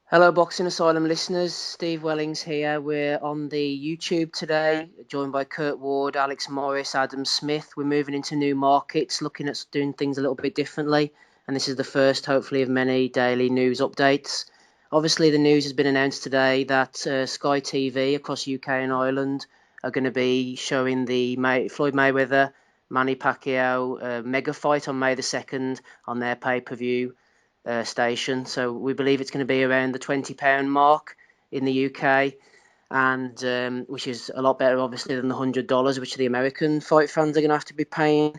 Hello, Boxing Asylum listeners. Steve Wellings here. We're on the YouTube today, joined by Kurt Ward, Alex Morris, Adam Smith. We're moving into new markets, looking at doing things a little bit differently. And this is the first, hopefully, of many daily news updates. Obviously, the news has been announced today that Sky TV across UK and Ireland are going to be showing the Floyd Mayweather Manny Pacquiao mega fight on May the 2nd on their pay-per-view station. So we believe it's going to be around the £20 mark in the UK, and which is a lot better, obviously, than the $100 which the American fight fans are going to have to be paying.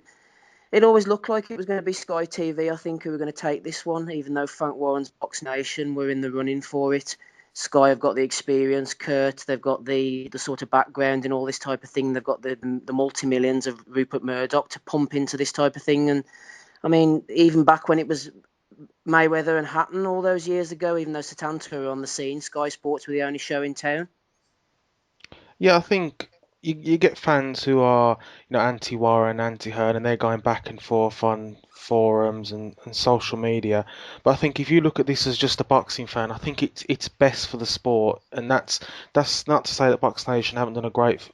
It always looked like it was going to be Sky TV, I think, who were going to take this one, even though Frank Warren's Box Nation were in the running for it. Sky have got the experience, Kurt. They've got the sort of background in all this type of thing. They've got the multi millions of Rupert Murdoch to pump into this type of thing. And I mean, even back when it was Mayweather and Hatton all those years ago, even though Satanta were on the scene, Sky Sports were the only show in town. Yeah, I think you get fans who are, anti-Warren, anti-Hearn, and they're going back and forth on forums and social media. But I think if you look at this as just a boxing fan, I think it's best for the sport, and that's not to say that Box Nation haven't done a great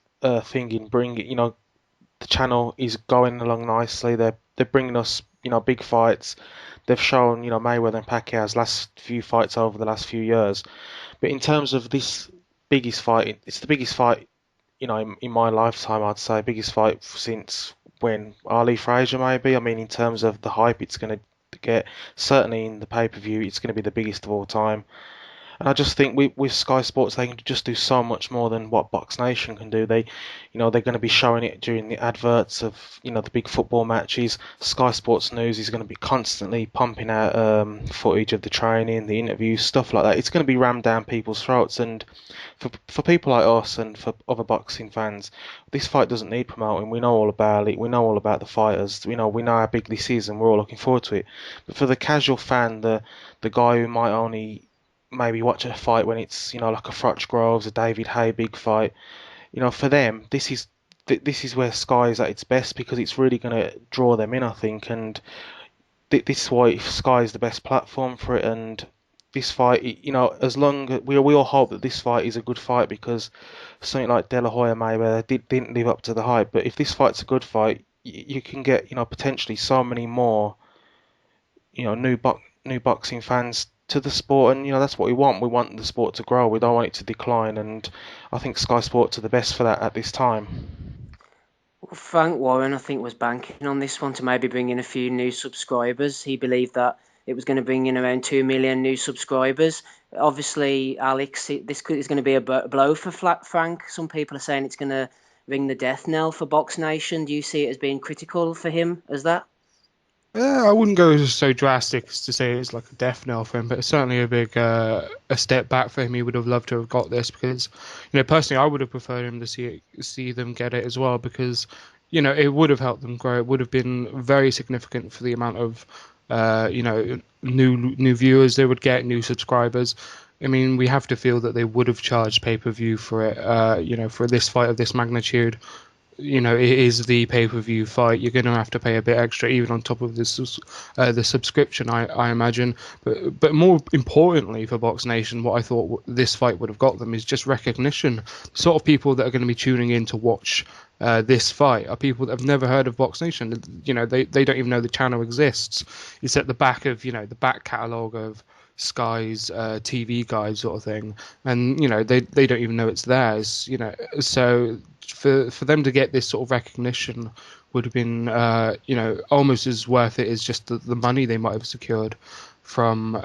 thing in bringing, the channel is going along nicely. They're bringing us, big fights. They've shown, Mayweather and Pacquiao's last few fights over the last few years. But in terms of this biggest fight, it's the biggest fight, in my lifetime, I'd say biggest fight since when Ali Frazier maybe. I mean, in terms of the hype it's going to get, certainly in the pay-per-view, it's going to be the biggest of all time. And I just think with Sky Sports, they can just do so much more than what Box Nation can do. They're going to be showing it during the adverts of, the big football matches. Sky Sports News is going to be constantly pumping out footage of the training, the interviews, stuff like that. It's going to be rammed down people's throats. And for people like us and for other boxing fans, this fight doesn't need promoting. We know all about it. We know all about the fighters. We know how big this is, and we're all looking forward to it. But for the casual fan, the guy who might only maybe watch a fight when it's like a Frotch Groves, a David Haye big fight. For them, this is where Sky is at its best because it's really going to draw them in, I think, and this is why Sky is the best platform for it. And this fight, as long as we all hope that this fight is a good fight because something like De La Hoya Mayweather didn't live up to the hype. But if this fight's a good fight, you can get potentially so many more new boxing fans to the sport, and that's what we want. We want the sport to grow. We don't want it to decline, and I think Sky Sports are the best for that at this time. Well, Frank Warren, I think, was banking on this one to maybe bring in a few new subscribers. He believed that it was going to bring in around 2 million new subscribers. Obviously, Alex, is going to be a blow for Frank. Some people are saying it's going to ring the death knell for Box Nation. Do you see it as being critical for him as that? I wouldn't go so drastic as to say it's like a death knell for him, but it's certainly a big a step back for him. He would have loved to have got this because, personally, I would have preferred him to see them get it as well because, it would have helped them grow. It would have been very significant for the amount of, new viewers they would get, new subscribers. I mean, we have to feel that they would have charged pay-per-view for it, for this fight of this magnitude. It is the pay-per-view fight. You're going to have to pay a bit extra, even on top of the subscription, I imagine. But more importantly for Box Nation, what I thought this fight would have got them is just recognition. The sort of people that are going to be tuning in to watch this fight are people that have never heard of Box Nation. They don't even know the channel exists. It's at the back of the back catalogue of Sky's TV guide sort of thing, and they don't even know it's theirs. So for them to get this sort of recognition would have been almost as worth it as just the money they might have secured from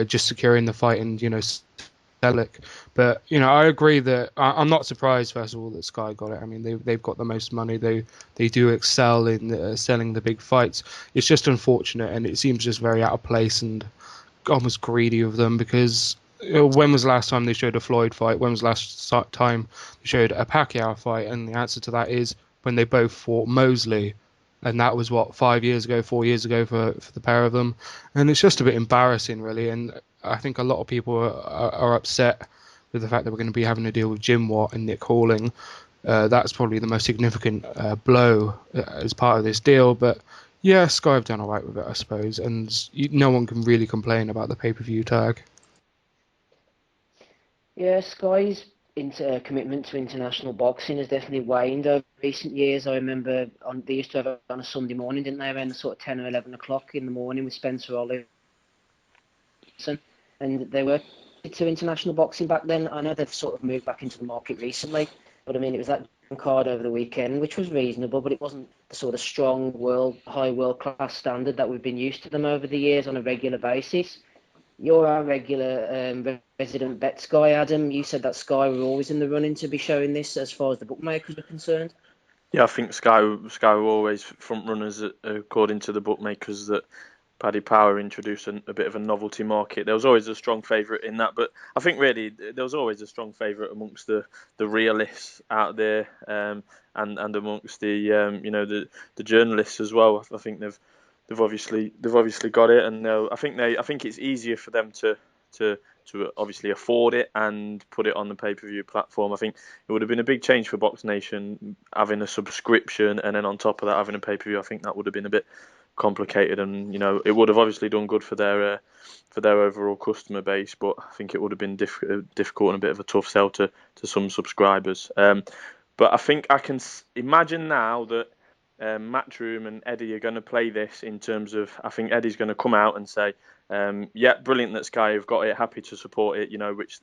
just securing the fight and Selleck. But I agree that I'm not surprised first of all that Sky got it. I mean they've got the most money. They do excel in selling the big fights. It's just unfortunate and it seems just very out of place and almost greedy of them because when was the last time they showed a Floyd fight? When was the last time they showed a Pacquiao fight? And the answer to that is when they both fought Mosley. And that was, 5 years ago, 4 years ago for the pair of them. And it's just a bit embarrassing, really. And I think a lot of people are upset with the fact that we're going to be having to deal with Jim Watt and Nick Halling. That's probably the most significant blow as part of this deal. But yeah, Sky have done all right with it, I suppose. And no one can really complain about the pay-per-view tag. Yeah, Sky's commitment to international boxing has definitely waned over recent years. I remember they used to have it on a Sunday morning, didn't they, around sort of 10 or 11 o'clock in the morning with Spencer Oliver, and they were to international boxing back then. I know they've sort of moved back into the market recently, but I mean, it was that card over the weekend, which was reasonable, but it wasn't the sort of strong high world class standard that we've been used to them over the years on a regular basis. You're our regular resident bets guy, Adam. You said that Sky were always in the running to be showing this as far as the bookmakers were concerned. Yeah, I think Sky were always front runners according to the bookmakers that Paddy Power introduced a bit of a novelty market. There was always a strong favourite in that, but I think really there was always a strong favourite amongst the realists out there, and amongst the the journalists as well. I think they've obviously got it, and I think it's easier for them to obviously afford it and put it on the pay-per-view platform. I think it would have been a big change for Box Nation having a subscription and then on top of that having a pay-per-view. I think that would have been a bit complicated, and it would have obviously done good for their overall customer base, but I think it would have been difficult and a bit of a tough sell to some subscribers. But I think I can imagine now that Matchroom and Eddie are going to play this in terms of, I think Eddie's going to come out and say, yeah, brilliant that Sky have got it, happy to support it,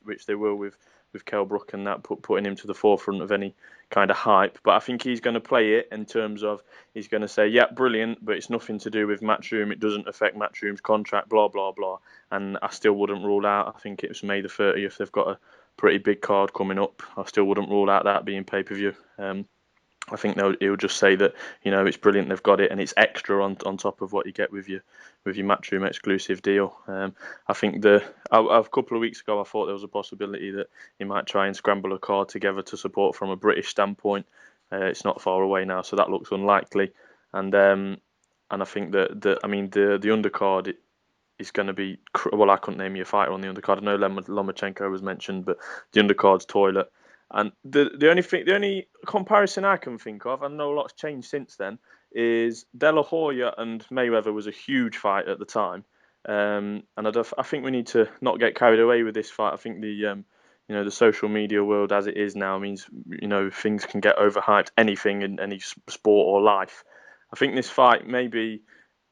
which they will with Kell Brook and that putting him to the forefront of any kind of hype. But I think he's going to play it in terms of, he's going to say, yeah, brilliant, but it's nothing to do with Matchroom, it doesn't affect Matchroom's contract, blah, blah, blah. And I still wouldn't rule out, I think it's May the 30th, they've got a pretty big card coming up. I still wouldn't rule out that being pay-per-view. I think he'll just say that it's brilliant they've got it and it's extra on top of what you get with your Matchroom exclusive deal. I think a couple of weeks ago I thought there was a possibility that he might try and scramble a card together to support from a British standpoint. It's not far away now, so that looks unlikely. And I think that the undercard is going to be, well, I couldn't name you a fighter on the undercard. I know Lomachenko was mentioned, but the undercard's toilet. And the only comparison I can think of, I know a lot's changed since then, is De La Hoya and Mayweather was a huge fight at the time. And I think we need to not get carried away with this fight. I think the social media world as it is now means things can get overhyped, anything in any sport or life. I think this fight maybe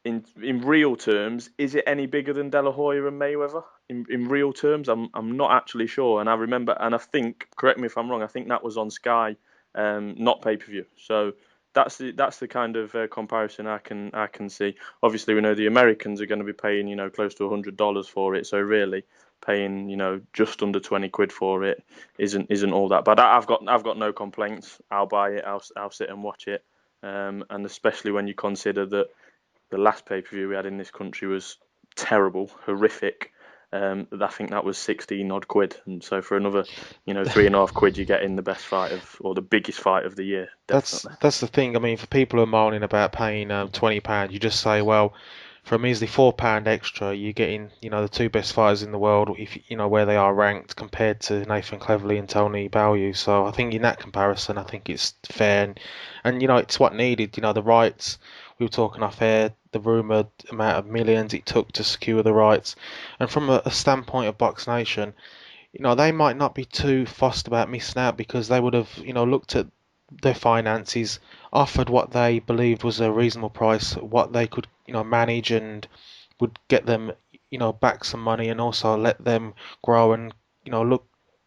in real terms, is it any bigger than De La Hoya and Mayweather? In real terms, I'm not actually sure. And I remember, and I think, correct me if I'm wrong, I think that was on Sky, not pay-per-view. So that's the kind of comparison I can see. Obviously, we know the Americans are going to be paying close to $100 for it. So really, paying just under 20 quid for it isn't all that bad. I've got no complaints. I'll buy it. I'll sit and watch it. And especially when you consider that the last pay-per-view we had in this country was terrible, horrific. I think that was 16 odd quid, and so for another, £3.5 you're getting the best fight or the biggest fight of the year. Definitely. That's the thing. I mean, for people who are moaning about paying £20, you just say, well, for a measly £4 extra, you're getting the two best fighters in the world, if where they are ranked compared to Nathan Cleverly and Tony Bellew. So I think in that comparison, I think it's fair, and it's what needed. The rights. We were talking off air, the rumoured amount of millions it took to secure the rights. And from a standpoint of Box Nation, they might not be too fussed about missing out because they would have, looked at their finances, offered what they believed was a reasonable price, what they could, manage and would get them, back some money and also let them grow and, look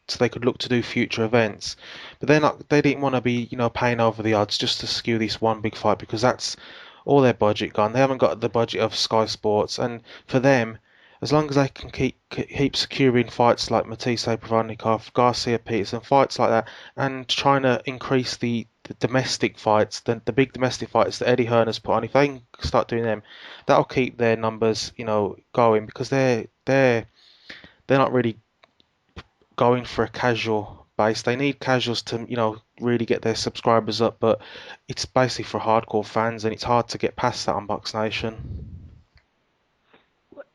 so they could look to do future events. But they didn't want to be, paying over the odds just to skew this one big fight because that's all their budget gone. They haven't got the budget of Sky Sports, and for them, as long as they can keep securing fights like Matisse Provodnikov, Garcia Peterson, fights like that, and trying to increase the domestic fights, the big domestic fights that Eddie Hearn has put on, if they can start doing them, that'll keep their numbers, going because they're not really going for a casual base. They need casuals to, really get their subscribers up, but it's basically for hardcore fans, and it's hard to get past that on Box Nation.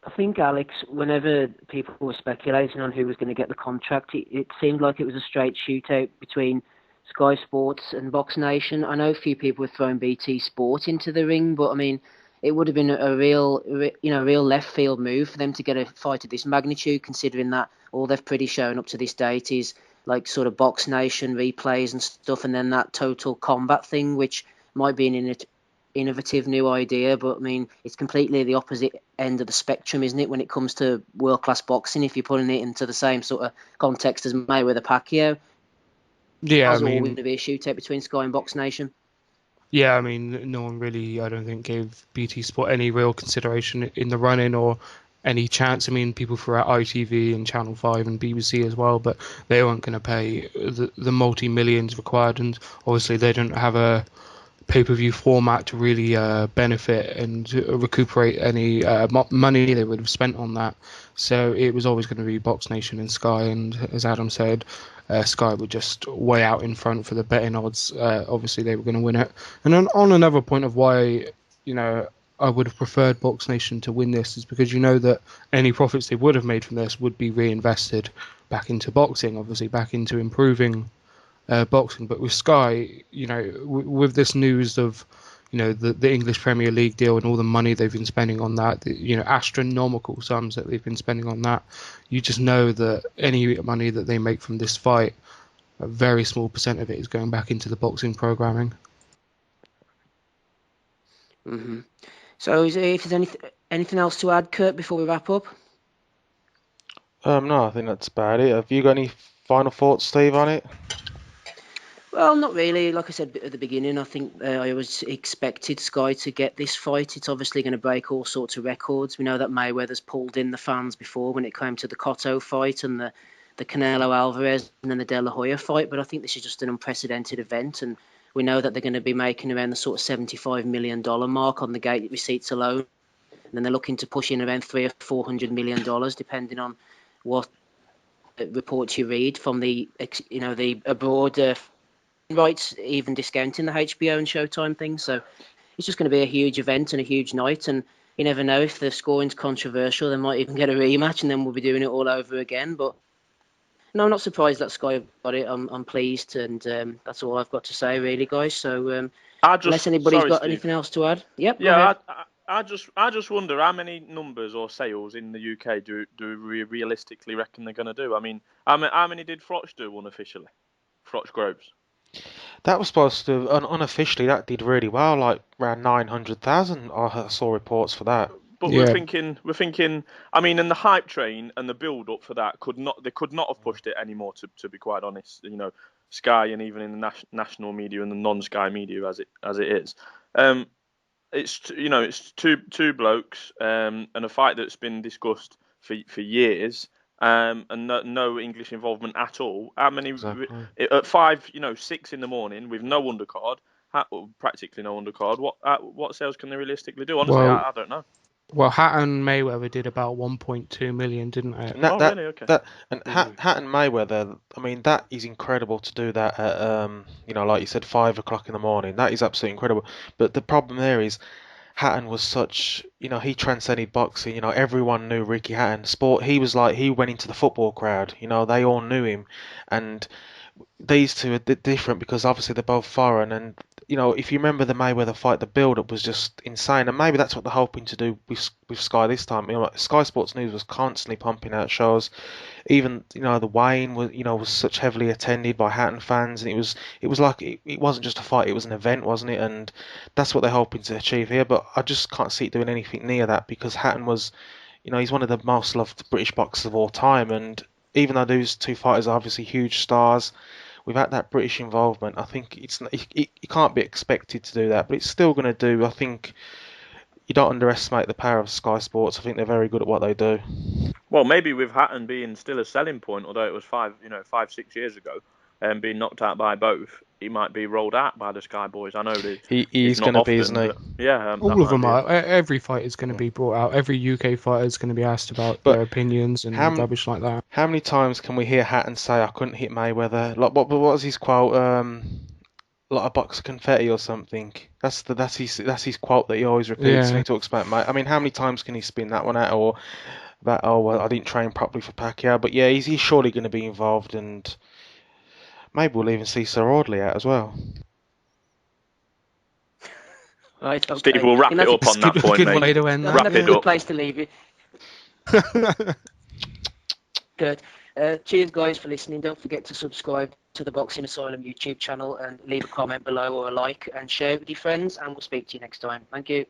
I think, Alex, whenever people were speculating on who was going to get the contract, it seemed like it was a straight shootout between Sky Sports and Box Nation. I know a few people were throwing BT Sport into the ring, but I mean, it would have been a real left field move for them to get a fight of this magnitude, considering that all they've pretty shown up to this date is like sort of Box Nation replays and stuff, and then that Total Combat thing, which might be an innovative new idea, but I mean, it's completely the opposite end of the spectrum, isn't it, when it comes to world-class boxing, if you're putting it into the same sort of context as Mayweather Pacquiao. Yeah, I As always mean, going to be a shootout between Sky and Box Nation. yeah, I mean, no one really, I don't think, gave BT Sport any real consideration in the running or any chance. I mean, people throughout ITV and Channel 5 and BBC as well, but they weren't going to pay the multi-millions required, and obviously they don't have a pay-per-view format to really benefit and recuperate any money they would have spent on that. So it was always going to be Box Nation and Sky, and as Adam said, Sky were just way out in front for the betting odds. Obviously, they were going to win it. And on another point of why, you know, I would have preferred Box Nation to win this is because you know that any profits they would have made from this would be reinvested back into boxing, obviously back into improving boxing. But with Sky, you know, with this news of, you know, the English Premier League deal and all the money they've been spending on that, you know, astronomical sums that they've been spending on that, you just know that any money that they make from this fight, a very small percent of it is going back into the boxing programming. Mm-hmm. So, if there's anything else to add, Kurt, before we wrap up? No, I think that's about it. Have you got any final thoughts, Steve, on it? Well, not really. Like I said at the beginning, I think I always expected Sky to get this fight. It's obviously going to break all sorts of records. We know that Mayweather's pulled in the fans before when it came to the Cotto fight and the Canelo Alvarez and then the De La Hoya fight, but I think this is just an unprecedented event, and we know that they're going to be making around the sort of $75 million mark on the gate receipts alone, and then they're looking to push in around $300 or $400 million, depending on what reports you read from the abroad rights, even discounting the HBO and Showtime thing. So it's just going to be a huge event and a huge night. And you never know, if the scoring's controversial, they might even get a rematch, and then we'll be doing it all over again. But no, I'm not surprised that Sky got it. I'm pleased, and that's all I've got to say, really, guys. So unless anybody's sorry, got Steve. anything else to add, yep, go Yeah, ahead. I just wonder how many numbers or sales in the UK do we realistically reckon they're going to do? I mean, how many did Froch do unofficially? Froch Groves. That was supposed to, unofficially, that did really well, like around 900,000. I saw reports for that. But Yeah, we're thinking. I mean, and the hype train and the build up for that could not have pushed it anymore. To be quite honest, you know, Sky and even in the national media and the non-Sky media as it is, it's two blokes and a fight that's been discussed for years. And no English involvement at all. How many Exactly. at 5, 6 in the morning with no undercard, practically no undercard? What sales can they realistically do? Honestly, well, I don't know. well, Hatton and Mayweather did about 1.2 million, didn't it? And that Oh, that really? Okay. that and Hatton Mayweather, I mean, that is incredible to do that at like you said, 5 o'clock in the morning. That is absolutely incredible. But the problem there is Hatton was such, he transcended boxing. Everyone knew Ricky Hatton. Sport, he was like, he went into the football crowd. They all knew him, and these two are different because obviously they're both foreign. And if you remember the Mayweather fight, the build-up was just insane, and maybe that's what they're hoping to do with Sky this time. Like Sky Sports News was constantly pumping out shows. Even the Wayne was such heavily attended by Hatton fans, and it was like it wasn't just a fight; it was an event, wasn't it? And that's what they're hoping to achieve here. But I just can't see it doing anything near that because Hatton was, he's one of the most loved British boxers of all time, and even though those two fighters are obviously huge stars, without that British involvement, I think it can't be expected to do that, but it's still going to do. I think you don't underestimate the power of Sky Sports. I think they're very good at what they do. Well, maybe with Hatton being still a selling point, although it was 5, 6 years ago, and being knocked out by both, he might be rolled out by the Sky Boys. I know that He's it's not going to be, often, isn't he? but yeah, that All of might them be it. are. Every fight is going to be brought out. Every UK fighter is going to be asked about But their opinions and rubbish like that. how many times can we hear Hatton say, "I couldn't hit Mayweather"? Like, what was his quote? Like a box of confetti or something. That's his quote that he always repeats when Yeah. he talks about May. I mean, how many times can he spin that one out? Or that, oh well, I didn't train properly for Pacquiao. But yeah, he's surely going to be involved, and maybe we'll even see Sir Audley out as well. Right, okay. Steve, we'll wrap it up on that point, good mate. way to end that. Wrap That's it a good up. place to leave it. Good. Cheers, guys, for listening. Don't forget to subscribe to the Boxing Asylum YouTube channel and leave a comment below or a like and share it with your friends. And we'll speak to you next time. Thank you.